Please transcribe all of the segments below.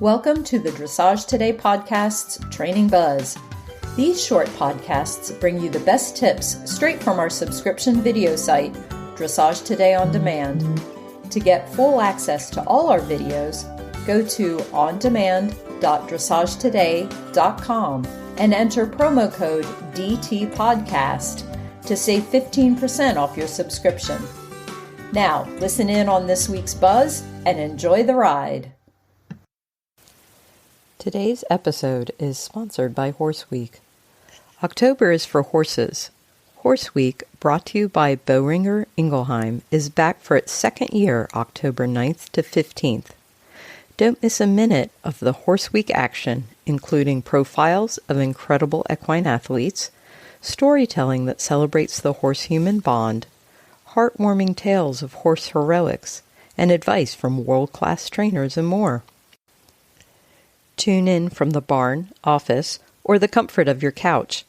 Welcome to the Dressage Today podcast's Training Buzz. These short podcasts bring you the best tips straight from our subscription video site, Dressage Today On Demand. To get full access to all our videos, go to ondemand.dressagetoday.com and enter promo code DTPodcast to save 15% off your subscription. Now, listen in on this week's buzz and enjoy the ride. Today's episode is sponsored by Horse Week. October is for horses. Horse Week, brought to you by Boehringer Ingelheim, is back for its second year, October 9th to 15th. Don't miss a minute of the Horse Week action, including profiles of incredible equine athletes, storytelling that celebrates the horse-human bond, heartwarming tales of horse heroics, and advice from world-class trainers and more. Tune in from the barn, office, or the comfort of your couch.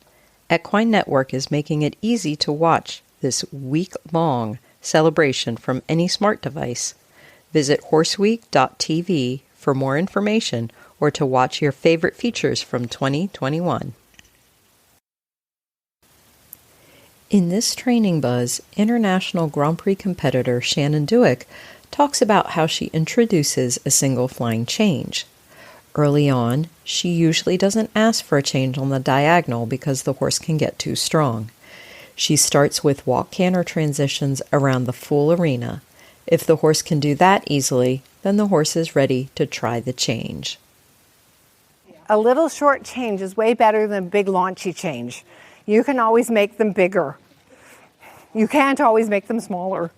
Equine Network is making it easy to watch this week-long celebration from any smart device. Visit horseweek.tv for more information or to watch your favorite features from 2021. In this training buzz, international Grand Prix competitor Shannon Dueck talks about how she introduces a single flying change. Early on, she usually doesn't ask for a change on the diagonal because the horse can get too strong. She starts with walk-canter transitions around the full arena. If the horse can do that easily, then the horse is ready to try the change. A little short change is way better than a big launchy change. You can always make them bigger. You can't always make them smaller.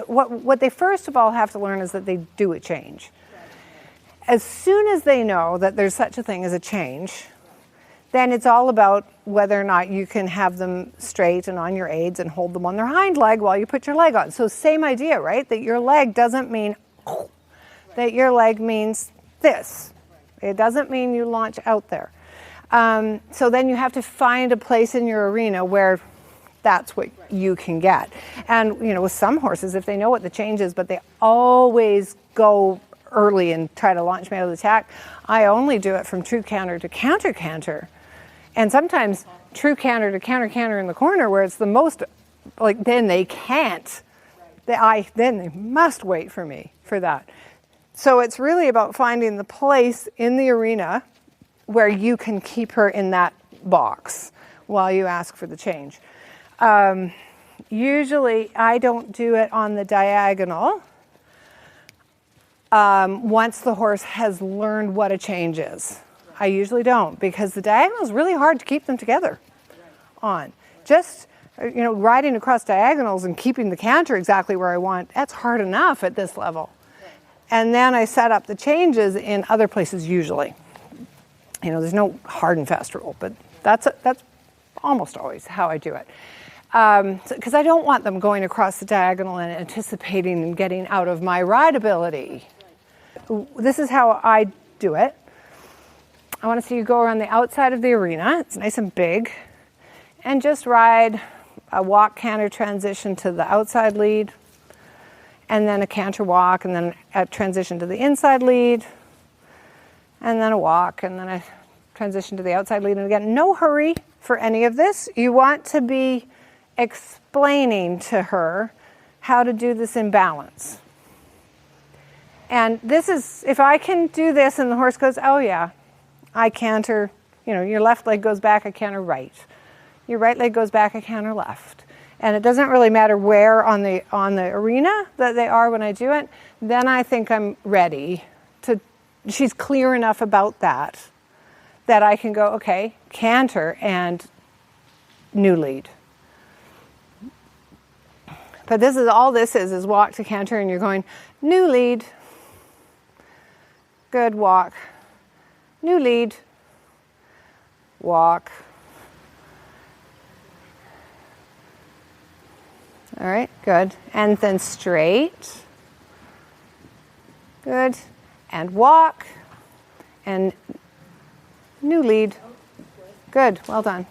What they first of all have to learn is that they do a change. As soon as they know that there's such a thing as a change, then it's all about whether or not you can have them straight and on your aids and hold them on their hind leg while you put your leg on. So same idea, right? That your leg doesn't mean, that your leg means this. It doesn't mean you launch out there. So then you have to find a place in your arena where that's what you can get. And, with some horses, if they know what the change is, but they always go early and try to launch me out of the attack, I only do it from true canter to counter canter. And sometimes true canter to counter canter in the corner where it's the most, then they can't. Then they must wait for me for that. So it's really about finding the place in the arena where you can keep her in that box while you ask for the change. Usually I don't do it on the diagonal once the horse has learned what a change is. I usually don't, because the diagonal is really hard to keep them together on. Just, riding across diagonals and keeping the canter exactly where I want, that's hard enough at this level. And then I set up the changes in other places usually. There's no hard and fast rule, but that's almost always how I do it. Because I don't want them going across the diagonal and anticipating and getting out of my rideability. This is how I do it. I want to see you go around the outside of the arena. It's nice and big. And just ride a walk-canter transition to the outside lead, and then a canter walk, and then a transition to the inside lead, and then a walk, and then a transition to the outside lead. And again, no hurry for any of this. You want to be explaining to her how to do this in balance. And this is, if I can do this and the horse goes, oh yeah, I canter, your left leg goes back, I canter right. Your right leg goes back, I canter left. And it doesn't really matter where on the arena that they are when I do it, then I think I'm ready to, she's clear enough about that I can go, okay, canter and new lead. But this is all this is walk to canter, and you're going, new lead, good, walk, new lead, walk. All right, good. And then straight, good, and walk, and new lead, good, well done.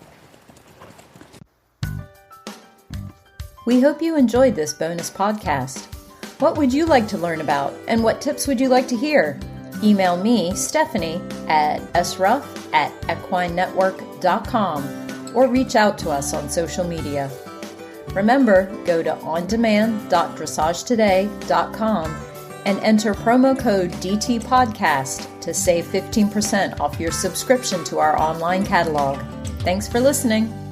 We hope you enjoyed this bonus podcast. What would you like to learn about, and what tips would you like to hear? Email me, Stephanie, at sruff@equinenetwork.com or reach out to us on social media. Remember, go to ondemand.dressagetoday.com and enter promo code DTPodcast to save 15% off your subscription to our online catalog. Thanks for listening.